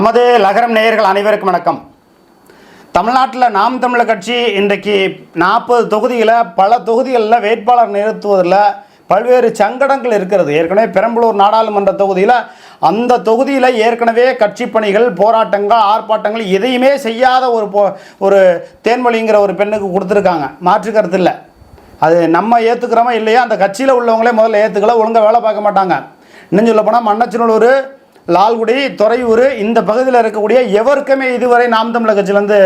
நமது லகரம் நேயர்கள் அனைவருக்கும் வணக்கம். தமிழ்நாட்டில் நாம் தமிழர் கட்சி இன்றைக்கு 40 தொகுதியில் பல தொகுதிகளில் வேட்பாளர் நிறுத்துவதில் பல்வேறு சங்கடங்கள் இருக்கிறது. ஏற்கனவே பெரம்பலூர் நாடாளுமன்ற தொகுதியில் அந்த தொகுதியில் ஏற்கனவே கட்சி பணிகள், போராட்டங்கள், ஆர்ப்பாட்டங்கள் எதையுமே செய்யாத ஒரு தேன்மொழிங்கிற ஒரு பெண்ணுக்கு கொடுத்துருக்காங்க. மாற்று கருத்து இல்லை. அது நம்ம ஏற்றுக்கிறோமா இல்லையா, அந்த கட்சியில் உள்ளவங்களே முதல்ல ஏற்றுக்கல, ஒழுங்காக வேலை பார்க்க மாட்டாங்க. இன்னும் சொல்ல போனால் மண்ணச்சநல்லூர், லால்குடி, துறையூர் இந்த பகுதியில் இருக்கக்கூடிய எவருக்குமே இதுவரை நாம் தமிழர் கட்சியிலேருந்து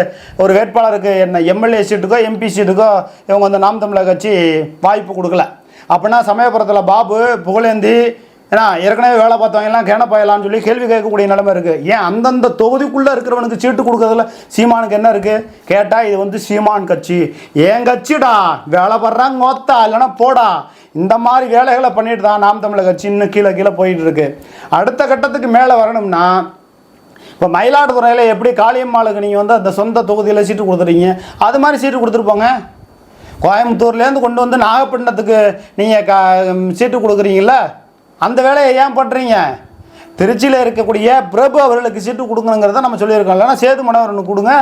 ஒரு வேட்பாளருக்கு என்ன எம்எல்ஏ சீட்டுக்கோ எம்பி சீட்டுக்கோ இவங்க வந்து நாம் தமிழர் கட்சி வாய்ப்பு கொடுக்கல. அப்படின்னா சமயபுரத்தில் பாபு, புகழேந்தி, ஏன்னா ஏற்கனவே வேலை பார்த்தவங்கலாம் கேனப்பாயலான்னு சொல்லி கேள்வி கேட்கக்கூடிய நிலைமை இருக்குது. ஏன் அந்தந்த தொகுதிக்குள்ளே இருக்கிறவனுக்கு சீட்டு கொடுக்கறதுல சீமானுக்கு என்ன இருக்குது கேட்டால், இது வந்து சீமான் கட்சி, ஏன் கட்சிடா, வேலை படுறாங்க மொத்தா இல்லைன்னா போடா, இந்த மாதிரி வேலைகளை பண்ணிட்டு தான் நாம் தமிழர் கட்சி இன்னும் கீழே கீழே போயிட்டு இருக்கு. அடுத்த கட்டத்துக்கு மேலே வரணும்னா, இப்போ மயிலாடுதுறையில் எப்படி காளியம்மாளுக்கு நீங்கள் வந்து அந்த சொந்த தொகுதியில் சீட்டு கொடுத்துறீங்க, அது மாதிரி சீட்டு கொடுத்துருப்போங்க. கோயம்புத்தூர்லேருந்து கொண்டு வந்து நாகப்பட்டினத்துக்கு நீங்கள் சீட்டு கொடுக்குறீங்கள, அந்த வேலையை ஏன் பண்ணுறீங்க? திருச்சியில் இருக்கக்கூடிய பிரபு அவர்களுக்கு சீட்டு கொடுக்கணுங்கிறத நம்ம சொல்லியிருக்கோம். இல்லைன்னா சேது மனோகரனுக்கு கொடுங்க,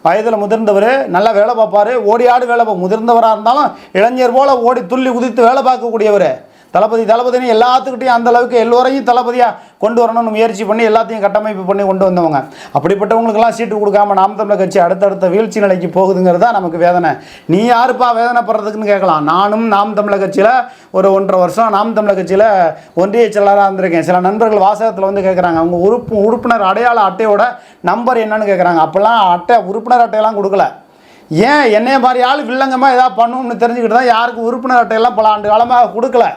வயதில் முதிர்ந்தவர், நல்லா வேலை பார்ப்பார், ஓடி ஆடு வேலை முதிர்ந்தவராக இருந்தாலும் இளைஞர் போல் ஓடி துள்ளி குதித்து வேலை பார்க்கக்கூடியவர். தளபதினு எல்லாத்துக்கிட்டையும் அந்த அளவுக்கு எல்லோரையும் தளபதியாக கொண்டு வரணும்னு முயற்சி பண்ணி எல்லாத்தையும் கட்டமைப்பு பண்ணி கொண்டு வந்தவங்க. அப்படிப்பட்டவங்களுக்கெல்லாம் சீட்டு கொடுக்காம நாம் தமிழர் கட்சி அடுத்தடுத்த வீழ்ச்சி நிலைக்கு போகுதுங்கிறது தான் நமக்கு வேதனை. நீ யாருப்பா வேதனைப்படுறதுக்குன்னு கேட்கலாம். நானும் நாம் தமிழர் கட்சியில் ஒரு 1.5 வருஷம் நாம் தமிழர் கட்சியில் ஒன்றிய செயலாளராக இருந்திருக்கேன். சில நண்பர்கள் வாசகத்தில் வந்து கேட்குறாங்க, அவங்க உறுப்பினர் அடையாள அட்டையோட நம்பர் என்னன்னு கேட்குறாங்க. அப்போல்லாம் உறுப்பினர் அட்டையெல்லாம் கொடுக்கல. ஏன் என்னைய மாதிரி ஆள் வில்லங்கமாக ஏதாவது பண்ணணும்னு தெரிஞ்சுக்கிட்டு தான் யாருக்கும் உறுப்பினர் அட்டையெல்லாம் பல ஆண்டு காலமாக கொடுக்கல.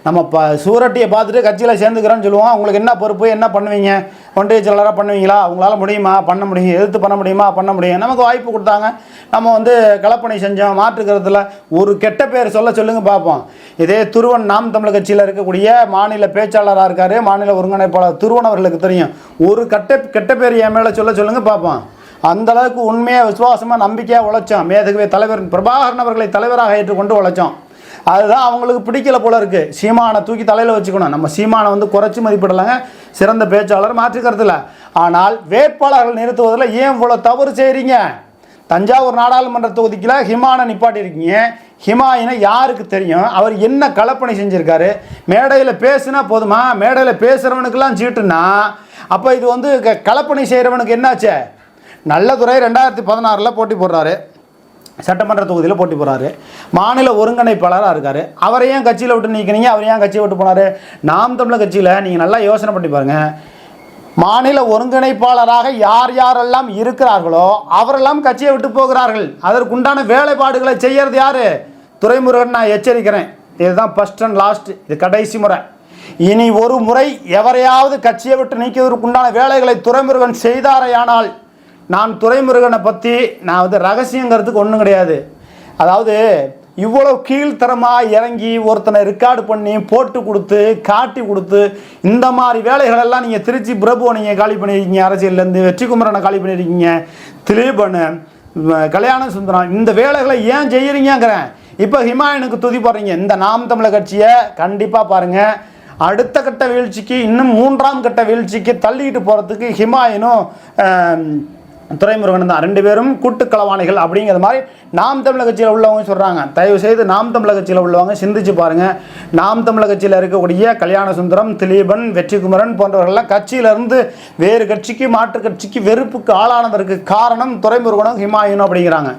நம்ம சூரட்டியை பார்த்துட்டு கட்சியில் சேர்ந்துக்கிறோன்னு சொல்லுவோம். உங்களுக்கு என்ன பொறுப்பு, என்ன பண்ணுவீங்க, ஒன்றிய செயலாளராக பண்ணுவீங்களா, அவங்களால முடியுமா, பண்ண முடியும், எதிர்த்து பண்ண முடியுமா, பண்ண முடியும். நமக்கு வாய்ப்பு கொடுத்தாங்க, நம்ம வந்து களப்பணி செஞ்சோம். மாற்றுக்கிறதுல ஒரு கெட்ட பேர் சொல்லுங்க பார்ப்போம். இதே துருவன் நாம் தமிழர் கட்சியில் இருக்கக்கூடிய மாநில பேச்சாளராக இருக்கார், மாநில ஒருங்கிணைப்பாளர் துருவன் அவர்களுக்கு தெரியும். ஒரு கெட்ட பேர் என் மேலே சொல்லுங்க பார்ப்போம். அந்த அளவுக்கு உண்மையாக விசுவாசமாக நம்பிக்கையாக உழைச்சோம். மேதகவே தலைவர் பிரபாகரன் அவர்களை தலைவராக ஏற்றுக்கொண்டு உழைச்சோம். அதுதான் அவங்களுக்கு பிடிக்கல போல இருக்குது. சீமானை தூக்கி தலையில் வச்சுக்கணும். நம்ம சீமானை வந்து குறைச்சி மதிப்பிடலாங்க, சிறந்த பேச்சாளர், மாற்றுக்கருத்தில். ஆனால் வேட்பாளர்கள் நிறுத்துவதில் ஏன் இவ்வளோ தவறு செய்கிறீங்க? தஞ்சாவூர் நாடாளுமன்ற தொகுதிக்குள்ள ஹிமானை நிப்பாட்டியிருக்கீங்க. ஹிமாயினை யாருக்கு தெரியும்? அவர் என்ன களப்பணி செஞ்சுருக்காரு? மேடையில் பேசுனா போதுமா? மேடையில் பேசுகிறவனுக்கெல்லாம் சீட்டுன்னா அப்போ இது வந்து களப்பணி செய்கிறவனுக்கு என்னாச்சு? நல்லதுரை 2016 போட்டி போடுறாரு, சட்டமன்ற தொகுதியில் போட்டி போகிறாரு, மாநில ஒருங்கிணைப்பாளராக இருக்கார். அவரை ஏன் கட்சியில் விட்டு நீக்கினீங்க? அவர் ஏன் கட்சியை விட்டு போனார்? நாம் தமிழர் கட்சியில் நீங்கள் நல்லா யோசனை பண்ணி பாருங்கள். மாநில ஒருங்கிணைப்பாளராக யார் யாரெல்லாம் இருக்கிறார்களோ அவரெல்லாம் கட்சியை விட்டு போகிறார்கள். அதற்குண்டான வேலைப்பாடுகளை செய்கிறது யார்? துரைமுருகன். நான் எச்சரிக்கிறேன், இதுதான் ஃபர்ஸ்ட் அண்ட் லாஸ்ட், இது கடைசி முறை. இனி ஒரு முறை எவரையாவது கட்சியை விட்டு நீக்குவதற்குண்டான வேலைகளை துரைமுருகன் செய்தாரையானால், நான் துரைமுருகனை பற்றி நான் வந்து ரகசியங்கிறதுக்கு ஒன்றும் கிடையாது. அதாவது இவ்வளோ கீழ்த்தரமாக இறங்கி ஒருத்தனை ரெக்கார்டு பண்ணி போட்டு கொடுத்து காட்டி கொடுத்து இந்த மாதிரி வேலைகளெல்லாம் நீங்கள் திருச்சி பிரபுவை நீங்கள் காலி பண்ணியிருக்கீங்க, அரசியல்லேருந்து வெற்றிக்குமரனை காலி பண்ணியிருக்கீங்க, திலீபனு, கல்யாண சுந்தரம், இந்த வேலைகளை ஏன் செய்கிறீங்கிறேன். இப்போ ஹிமாயனுக்கு துதி போடுறீங்க. இந்த நாம் தமிழர் கட்சியை கண்டிப்பாக பாருங்கள், அடுத்த கட்ட வீழ்ச்சிக்கு, இன்னும் 3ஆம் கட்ட வீழ்ச்சிக்கு தள்ளிட்டு போகிறதுக்கு ஹிமாயனும் துரைமுருகன் தான். 2 பேரும் கூட்டுக்களவாணிகள் அப்படிங்கிற மாதிரி நாம் தமிழர் கட்சியில் உள்ளவங்க சொல்கிறாங்க. தயவு செய்து நாம் தமிழர் கட்சியில் உள்ளவங்க சிந்திச்சு பாருங்கள். நாம் தமிழர் கட்சியில் இருக்கக்கூடிய கல்யாண சுந்தரம், திலீபன், வெற்றிக்குமரன் போன்றவர்கள்லாம் கட்சியிலேருந்து வேறு கட்சிக்கு, மாற்று கட்சிக்கு வெறுப்புக்கு ஆளானதற்கு காரணம் துரைமுருகனும் ஹிமாயனும் அப்படிங்கிறாங்க.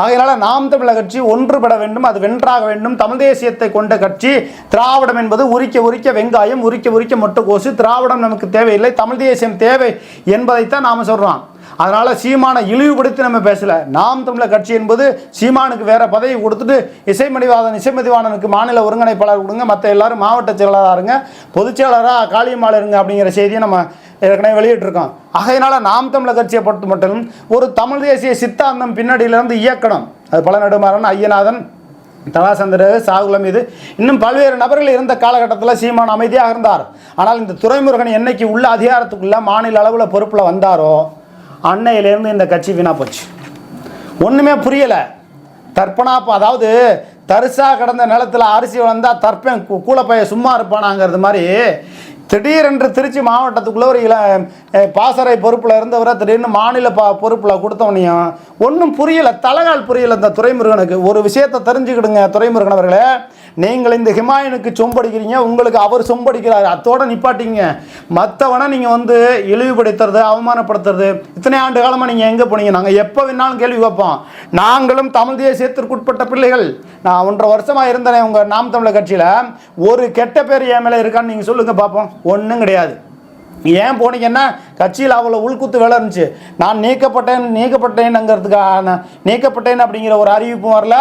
ஆகையினால நாம் தமிழர் கட்சி ஒன்றுபட வேண்டும், அது வென்றாக வேண்டும். தமிழ் தேசியத்தை கொண்ட கட்சி. திராவிடம் என்பது உரிக்க வெங்காயம், உரிக்க மொட்டைக்கோசு. திராவிடம் நமக்கு தேவையில்லை, தமிழ் தேசியம் தேவை என்பதைத்தான் நாம் சொல்கிறோம். அதனால் சீமானை இழிவுபடுத்தி நம்ம பேசலை. நாம் தமிழர் கட்சி என்பது சீமானுக்கு வேறு பதவி கொடுத்துட்டு இசைமதிவாணனுக்கு மாநில ஒருங்கிணைப்பாளர் கொடுங்க, மற்ற எல்லாரும் மாவட்ட செயலாளராக இருங்க, பொதுச் செயலாளராக காளியம்மாள் இருங்க அப்படிங்கிற செய்தியை நம்ம ஏற்கனவே வெளியிட்டிருக்கோம். ஆகையினால நாம் தமிழர் கட்சியை பொறுத்த மட்டும் ஒரு தமிழ் தேசிய சித்தாந்தம் பின்னாடியிலிருந்து இயக்கணும். அது பல நெடுமாறன், ஐயநாதன், தலாசந்திர, சாகுலம், இது இன்னும் பல்வேறு நபர்கள் இருந்த காலகட்டத்தில் சீமான் அமைதியாக இருந்தார். ஆனால் இந்த துரைமுருகன் என்னைக்கு உள்ள அதிகாரத்துக்குள்ள மாநில அளவில் பொறுப்பில் வந்தாரோ அன்னையிலேருந்து இந்த கட்சி வீணாக போச்சு. ஒன்றுமே புரியலை. அதாவது தரிசாக கிடந்த நிலத்தில் அரிசி வளர்ந்தால் தற்பேன் கூலப்பைய சும்மா இருப்பானாங்கிறது மாதிரி திடீரென்று திருச்சி மாவட்டத்துக்குள்ளே ஒரு பாசறை பொறுப்பில் இருந்தவரை திடீர்னு மாநில பொறுப்பில் கொடுத்தவனையும் ஒன்றும் புரியலை, தலைகால் புரியலை இந்த துரைமுருகனுக்கு. ஒரு விஷயத்தை தெரிஞ்சுக்கிடுங்க துரைமுருகன் அவர்களே, நீங்கள் இந்த ஹிமாயனுக்கு சொம்படிக்கிறீங்க, உங்களுக்கு அவர் சொம்படிக்கிறார், அத்தோடு நிப்பாட்டிங்க. மற்றவனை நீங்கள் வந்து இழிவுபடுத்துறது, அவமானப்படுத்துறது. இத்தனை ஆண்டு காலமாக நீங்கள் எங்கே போனீங்க? நாங்கள் எப்போ வேணாலும் கேள்வி வைப்போம். நாங்களும் தமிழ் தேசியத்திற்குட்பட்ட பிள்ளைகள். நான் 1.5 வருஷமாக இருந்தேன் உங்கள் நாம் தமிழர் கட்சியில். ஒரு கெட்ட பேர் என் மேலே இருக்கான்னு நீங்கள் சொல்லுங்கள் பார்ப்போம். ஒன்றும் கிடையாது. ஏன் போனீங்கன்னா கட்சியில் அவ்வளோ உள்குத்து வேலை இருந்துச்சு. நான் நீக்கப்பட்டேன்ங்கிறதுக்காக நீக்கப்பட்டேன் அப்படிங்கிற ஒரு அறிவிப்பும் வரல.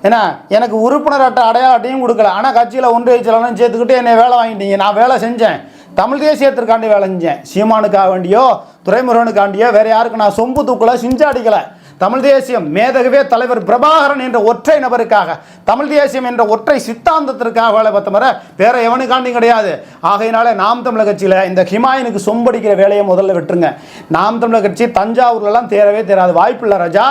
ஏன்னா எனக்கு உறுப்பினர் அடையாளத்தையும் கொடுக்கல. ஆனால் கட்சியில் ஒன்றிய செயலாளரும் சேர்த்துக்கிட்டு என்னை வேலை வாங்கிட்டீங்க. நான் வேலை செஞ்சேன், தமிழ் தேசியத்திற்காண்டி வேலை செஞ்சேன். சீமானுக்காக வேண்டியோ துரைமுருகனுக்காண்டியோ வேறு யாருக்கு நான் சொம்பு தூக்கலை, சிஞ்சாடிக்கலை. தமிழ் தேசியம் மேதகவே தலைவர் பிரபாகரன் என்ற ஒற்றை நபருக்காக, தமிழ் தேசியம் என்ற ஒற்றை சித்தாந்தத்திற்காக வேலை பார்த்தவரை வேற எவனுக்காண்டியும் கிடையாது. ஆகையினால நாம் தமிழர் கட்சியில் இந்த ஹிமாயனுக்கு சொம்படிக்கிற வேலையை முதல்ல விட்டுருங்க. நாம் தமிழர் கட்சி தஞ்சாவூர்லாம் தேரவே தேராது, வாய்ப்பில்லை ராஜா.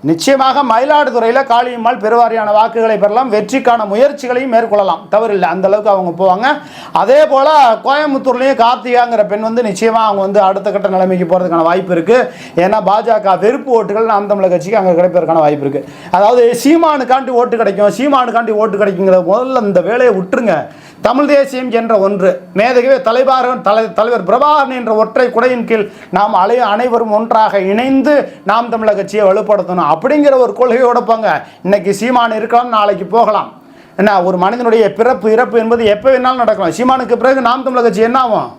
நிச்சயமாக மயிலாடுதுறையில் காளியம்மாள் பெருவாரியான வாக்குகளை பெறலாம், வெற்றிக்கான முயற்சிகளையும் மேற்கொள்ளலாம், தவறில்லை. அந்த அளவுக்கு அவங்க போவாங்க. அதே போல் கோயம்புத்தூர்லேயும் கார்த்திகாங்கிற பெண் வந்து நிச்சயமாக அவங்க வந்து அடுத்த கட்ட நிலைமைக்கு போகிறதுக்கான வாய்ப்பு இருக்குது. ஏன்னா பாஜக வெறுப்பு ஓட்டுகள் நாம் தமிழர் கட்சிக்கு அங்கே கிடைப்பதற்கான வாய்ப்பு இருக்குது. அதாவது சீமானுக்காண்டி ஓட்டு கிடைக்கும், சீமானுக்காண்டி ஓட்டு கிடைக்குங்கிற முதல்ல இந்த வேலையை விட்டுருங்க. தமிழ் தேசியம் என்ற ஒன்று, மேதகவே தலைவர் பிரபாகரன் என்ற ஒற்றை குடையின் கீழ் நாம் அனைவரும் ஒன்றாக இணைந்து நாம் தமிழர் கட்சியை வலுப்படுத்தணும் அப்படிங்கிற ஒரு கொள்கையோட போங்க. இன்னைக்கு சீமான் இருக்கலாம், நாளைக்கு போகலாம். என்ன, ஒரு மனிதனுடைய பிறப்பு இறப்பு என்பது எப்போ வேணாலும் நடக்கலாம். சீமானுக்கு பிறகு நாம் தமிழர் கட்சி என்ன ஆகும்?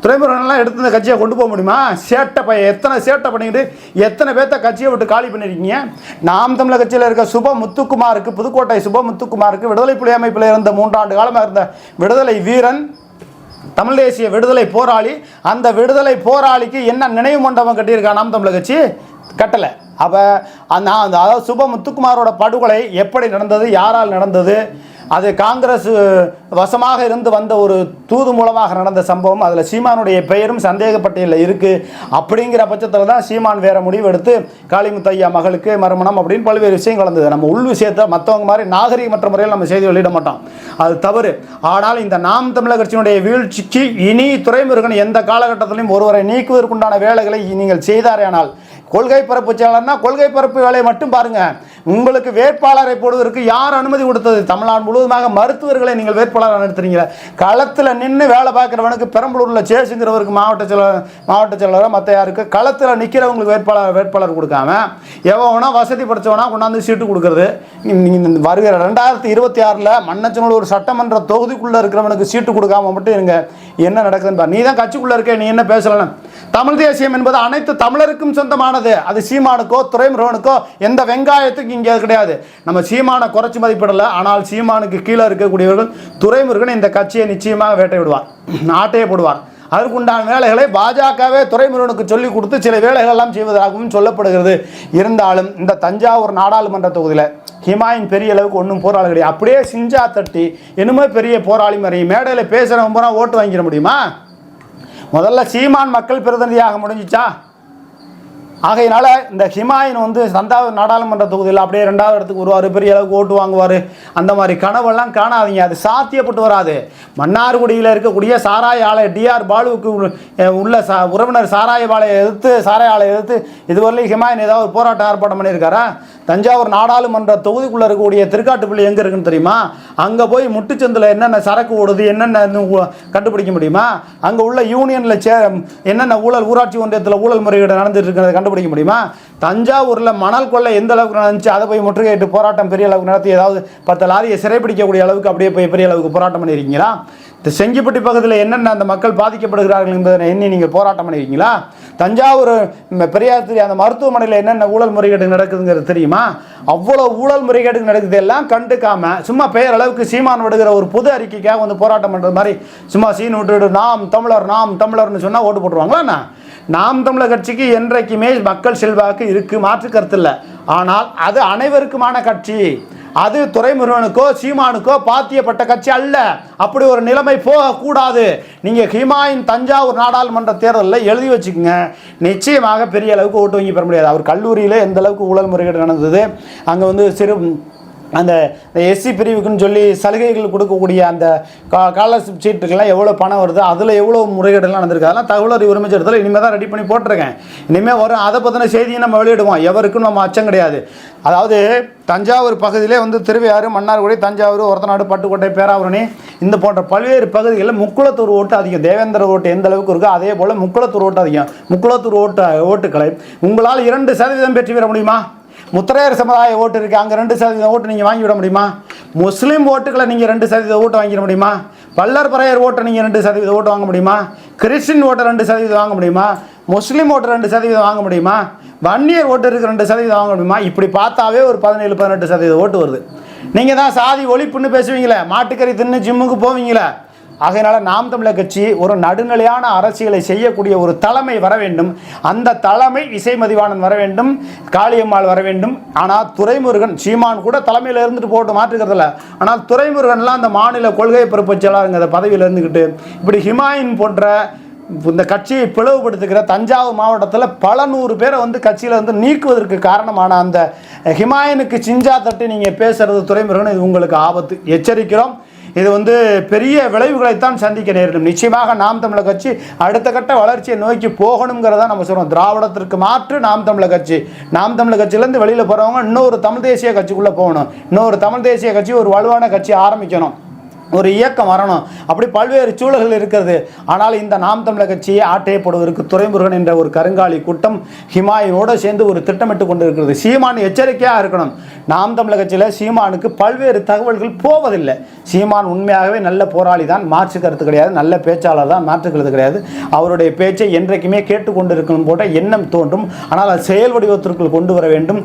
துரைமுருகன்லாம் எடுத்து இந்த கட்சியை கொண்டு போக முடியுமா? எத்தனை சேட்டை பண்ணிக்கிட்டு எத்தனை பேர்த்த கட்சியை விட்டு காலி பண்ணியிருக்கீங்க. நாம் தமிழர் கட்சியில் இருக்க முத்துக்குமாருக்கு, புதுக்கோட்டை முத்துக்குமாருக்கு விடுதலை புலி அமைப்பில் இருந்த 3 ஆண்டு காலமாக இருந்த விடுதலை வீரன், தமிழ் தேசிய விடுதலை போராளி. அந்த விடுதலை போராளிக்கு என்ன நினைவு மண்டபம் கட்டியிருக்கா நாம் தமிழர் கட்சி? கட்டலை. அப்போ அதாவது முத்துக்குமாரோட படுகொலை எப்படி நடந்தது, யாரால் நடந்தது, அது காங்கிரஸ் வசமாக இருந்து வந்த ஒரு தூது மூலமாக நடந்த சம்பவம். அதில் சீமானுடைய பெயரும் சந்தேகப்பட்டியலில் இருக்குது. அப்படிங்கிற பட்சத்தில் தான் சீமான் வேறு முடிவு எடுத்து காளிமுத்து ஐயா மகளுக்கு மறுமணம் அப்படின்னு பல்வேறு விஷயங்கள் வந்தது. நம்ம உள் விஷயத்தை மற்றவங்க மாதிரி நாகரிகமற்ற முறையில் நம்ம செய்தி வெளியிட மாட்டோம், அது தவறு. ஆனால் இந்த நாம் தமிழர் கட்சியினுடைய வீழ்ச்சிக்கு இனி துரைமுருகன் எந்த காலகட்டத்திலையும் ஒருவரை நீக்குவதற்குண்டான வேலைகளை நீங்கள் செய்தாரேனால், கொள்கை பரப்பு செயலாளர்னா கொள்கை பரப்பு வேலையை மட்டும் பாருங்க. உங்களுக்கு வேட்பாளரை போடுவதற்கு யார் அனுமதி கொடுத்தது? தமிழ்நாடு முழுவதுமாக மருத்துவர்களை நீங்கள் வேட்பாளராக நிறுத்துறீங்க. களத்தில் நின்று வேலை பார்க்குறவனுக்கு பெரம்பலூரில் சேசுங்கிறவருக்கு மாவட்ட செயலாளர், மற்ற யாருக்கு களத்தில் நிற்கிறவங்களுக்கு வேட்பாளர் கொடுக்காம எவனா வசதி படைச்சவனா கொண்டாந்து சீட்டு கொடுக்குறது. வருகிற 2026 மண்ணச்சநல்லூர் சட்டமன்ற தொகுதிக்குள்ளே இருக்கிறவனுக்கு சீட்டு கொடுக்காம மட்டும் இருங்க. என்ன நடக்குதுன்னு பாரு. நீ தான் கட்சிக்குள்ளே இருக்க, நீ என்ன பேசலாம்? தமிழ் தேசியம் என்பது அனைத்து தமிழருக்கும் சொந்தமானது. அது சீமானுக்கோ துரைமுருகனுக்கோ எந்த வெங்காயத்துக்கு இங்கே கிடையாது. நம்ம சீமானை குறைச்சி மதிப்பிடலை. ஆனால் சீமானுக்கு கீழே இருக்கக்கூடியவர்கள் துரைமுருகன் இந்த கட்சியை நிச்சயமாக வேட்டை விடுவார், நாட்டையே போடுவார். அதற்குண்டான வேலைகளை பாஜகவே துரைமுருகனுக்கு சொல்லிக் கொடுத்து சில வேலைகள் எல்லாம் செய்வதாகவும் சொல்லப்படுகிறது. இருந்தாலும் இந்த தஞ்சாவூர் நாடாளுமன்ற தொகுதியில் ஹிமாயின் பெரிய அளவுக்கு ஒன்றும் போராளி கிடையாது. அப்படியே சிஞ்சா தட்டி இன்னுமே பெரிய போராளி மாதிரி மேடையில் பேசுகிறவங்க போனால் ஓட்டு வாங்கிட முடியுமா? முதல்ல சீமான் மக்கள் பிரதிநிதியாக முடிஞ்சிச்சா? ஆகையினால இந்த ஹிமாயின் வந்து நாடாளுமன்ற தொகுதியில் அப்படியே 2வது இடத்துக்கு வருவார், பெரிய அளவுக்கு ஓட்டு வாங்குவார். அந்த மாதிரி கனவெல்லாம் காணாதீங்க, அது சாத்தியப்பட்டு வராது. மன்னார்குடியில் இருக்கக்கூடிய சாராய ஆலை டிஆர் பாலுவுக்கு உள்ள உறவினர் சாராய ஆலையை எதிர்த்து இதுவரையிலும் ஹிமாயின் ஏதாவது போராட்டம் ஏற்பாடு பண்ணியிருக்காரா? தஞ்சாவூர் நாடாளுமன்ற தொகுதிக்குள்ளே இருக்கக்கூடிய திருக்காட்டுப்பள்ளி எங்கே இருக்குன்னு தெரியுமா? அங்கே போய் முட்டுச்சந்தில் என்னென்ன சரக்கு ஓடுது, என்னென்ன கண்டுபிடிக்க முடியுமா? அங்கே உள்ள யூனியனில் என்னென்ன ஊராட்சி ஒன்றியத்தில் ஊழல் முறையீடு நடந்துட்டு இருக்கிறத கண்டுபிடிக்க முடியுமா? தஞ்சாவூரில் மணல் கொள்ளை எந்த அளவுக்கு நடந்துச்சு அதை போய் முற்றுகையிட்டு போராட்டம் பெரிய அளவுக்கு நடத்தி ஏதாவது 10 லாரியை சிறைப்பிடிக்கக்கூடிய அளவுக்கு அப்படியே போய் பெரிய அளவுக்கு போராட்டம் பண்ணியிருக்கீங்களா? இந்த செங்கிப்பட்டி பக்கத்தில் என்னென்ன அந்த மக்கள் பாதிக்கப்படுகிறார்கள் என்பதை எண்ணி நீங்கள் போராட்டம் பண்ணியிருக்கீங்களா? தஞ்சாவூர் பெரியார் அந்த மருத்துவமனையில் என்னென்ன ஊழல் முறைகேடு நடக்குதுங்கிறது தெரியுமா? அவ்வளோ ஊழல் முறைகேடு நடக்குது எல்லாம் கண்டுக்காம சும்மா பெயர் அளவுக்கு சீமான் விடுகிற ஒரு புது அறிக்கைக்காக வந்து போராட்டம் பண்ணுறது மாதிரி சும்மா சீன் விட்டுவிட்டு நாம் தமிழர்னு சொன்னால் ஓட்டு போட்டுருவாங்களா? நாம் தமிழர் கட்சிக்கு என்றைக்குமே மக்கள் செல்வாக்கு இருக்குது, மாற்று கருத்து இல்லை. ஆனால் அது அனைவருக்குமான கட்சி. அது துரைமுருகனுக்கோ சீமானுக்கோ பாத்தியப்பட்ட கட்சி அல்ல. அப்படி ஒரு நிலைமை போகக்கூடாது. நீங்கள் ஹிமாயின் தஞ்சாவூர் நாடாளுமன்ற தேர்தலில் எழுதி வச்சுக்கோங்க, நிச்சயமாக பெரிய அளவுக்கு ஓட்டு வாங்கி பெற முடியாது. அவர் கல்லூரியில் எந்த அளவுக்கு ஊழல் முறைகேடு நடந்தது, அங்கே வந்து அந்த எஸ்சி பிரிவுக்குன்னு சொல்லி சலுகைகள் கொடுக்கக்கூடிய அந்த ஸ்காலர்ஷிப் சீட்டுக்கெல்லாம் எவ்வளோ பணம் வருது, அதில் எவ்வளோ முறைகேடுலாம் நடந்திருக்கு, அதெல்லாம் தகவல் உரிமை சட்டத்தில் இனிமேல் தான் ரெடி பண்ணி போட்டிருக்கேன். இனிமேல் வரும் அதை பற்றின செய்தியை நம்ம வெளியிடுவோம். எவருக்கும் நம்ம அச்சம் கிடையாது. அதாவது தஞ்சாவூர் பகுதியிலே வந்து திருவையாறு, மன்னார்குடி, தஞ்சாவூர், ஒரத்தநாடு, பட்டுக்கோட்டை, பேராவூரணி இந்த போன்ற பல்வேறு பகுதிகளில் முக்குளத்தூர் ஓட்டு அதிகம். தேவேந்திர ஓட்டு எந்த அளவுக்கு இருக்கோ அதே போல் முக்குளத்தூர் ஓட்டு அதிகம். முக்குளத்தூர் ஓட்டுக்களை உங்களால் 2% பெற்று விட முடியுமா? முத்திரையர் சமுதாய ஓட்டு இருக்குது, அங்கே 2% ஓட்டு நீங்கள் வாங்கிவிட முடியுமா? முஸ்லீம் ஓட்டுக்களை நீங்கள் 2% ஓட்டு வாங்கிட முடியுமா? பல்லர் பறையர் ஓட்டை நீங்கள் 2% ஓட்டு வாங்க முடியுமா? கிறிஸ்டின் ஓட்டை 2% வாங்க முடியுமா? முஸ்லீம் ஓட்டு 2% வாங்க முடியுமா? வன்னியர் ஓட்டு இருக்கு 2% வாங்க முடியுமா? இப்படி பார்த்தாவே ஒரு 17-18% ஓட்டு வருது. நீங்கள் தான் சாதி ஒழிப்புன்னு பேசுவீங்களே, மாட்டுக்கறி தின்னு ஜிம்முக்கு போவீங்களே. ஆகையினால நாம் தமிழர் கட்சி ஒரு நடுநிலையான அரசியலை செய்யக்கூடிய ஒரு தலைமை வர வேண்டும். அந்த தலைமை இசை மதிவாணன் வர வேண்டும், காளியம்மாள் வர வேண்டும். ஆனால் துரைமுருகன், சீமான் கூட தலைமையில் இருந்துட்டு போட்டு மாற்றுக்கிறதில்ல. ஆனால் துரைமுருகன்லாம் அந்த மாநில கொள்கை பொறுப்பு செயலாளருங்கிற பதவியில் இருந்துக்கிட்டு இப்படி ஹிமாயின் போன்ற இந்த கட்சியை பிளவுபடுத்துகிற தஞ்சாவூர் மாவட்டத்தில் பல 100 பேரை வந்து கட்சியில் வந்து நீக்குவதற்கு காரணமான அந்த ஹிமாயனுக்கு சிஞ்சா தட்டி நீங்கள் பேசுகிறது துரைமுருகன், இது உங்களுக்கு ஆபத்து. எச்சரிக்கிறோம். இது வந்து பெரிய விளைவுகளைத்தான் சந்திக்க நேரிடும். நிச்சயமாக நாம் தமிழர் கட்சி அடுத்த கட்ட வளர்ச்சியை நோக்கி போகணுங்கிறத நம்ம சொல்கிறோம். திராவிடத்திற்கு மாற்று நாம் தமிழர் கட்சி. நாம் தமிழர் கட்சியிலேருந்து வெளியில் போகிறவங்க இன்னொரு தமிழ் தேசிய கட்சிக்குள்ளே போகணும். இன்னொரு தமிழ் தேசிய கட்சி, ஒரு வலுவான கட்சி ஆரம்பிக்கணும், ஒரு இயக்கம் வரணும். அப்படி பல்வேறு சூழல்கள் இருக்கிறது. ஆனால் இந்த நாம் தமிழர் கட்சியை ஆட்டையப்படுவதற்கு துரைமுருகன் என்ற ஒரு கருங்காலி கூட்டம் ஹிமாயினோடு சேர்ந்து ஒரு திட்டமிட்டு கொண்டு இருக்கிறது. சீமான் எச்சரிக்கையாக இருக்கணும். நாம் தமிழர் கட்சியில் சீமானுக்கு பல்வேறு தகவல்கள் போவதில்லை. சீமான் உண்மையாகவே நல்ல போராளி தான், மாற்று கருத்து கிடையாது. நல்ல பேச்சாளர் தான், மாற்று கருத்து கிடையாது. அவருடைய பேச்சை என்றைக்குமே கேட்டுக்கொண்டு இருக்கணும் போட்ட எண்ணம் தோன்றும். ஆனால் அது செயல் வடிவத்திற்குள் கொண்டு வர வேண்டும்.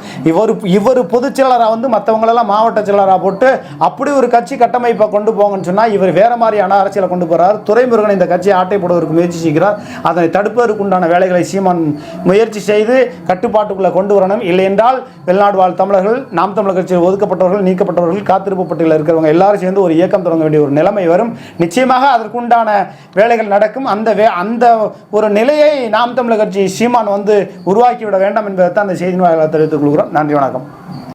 இவர் பொதுச் செயலராக வந்து மற்றவங்களெல்லாம் மாவட்ட செயலராக போட்டு அப்படி ஒரு கட்சி கட்டமைப்பை கொண்டு போங்க சொன்னால் இவர் வேற மாதிரியான அரசியலை கொண்டு போறார். துரைமுருகன் இந்த கட்சியை ஆட்டை போடுவதற்கு முயற்சி செய்கிறார். அதனை தடுப்பதற்கு உண்டான வேலைகளை சீமான் முயற்சி செய்து கட்டுப்பாட்டுக்குள்ளே கொண்டு வரணும். இல்லை என்றால் வெளிநாடு வாழ் தமிழர்கள், நாம் தமிழர் கட்சியில் ஒதுக்கப்பட்டவர்கள், நீக்கப்பட்டவர்கள், காத்திருப்பு பட்டியலில் இருக்கிறவங்க எல்லாரும் சேர்ந்து ஒரு இயக்கம் தொடங்க வேண்டிய ஒரு நிலைமை வரும். நிச்சயமாக அதற்குண்டான வேலைகள் நடக்கும். அந்த ஒரு நிலையை நாம் தமிழர் கட்சி சீமான் வந்து உருவாக்கிவிட வேண்டாம் என்பதை தான் அந்த செய்தி வாயிலாக தெரிவித்துக் கொள்கிறோம். நன்றி, வணக்கம்.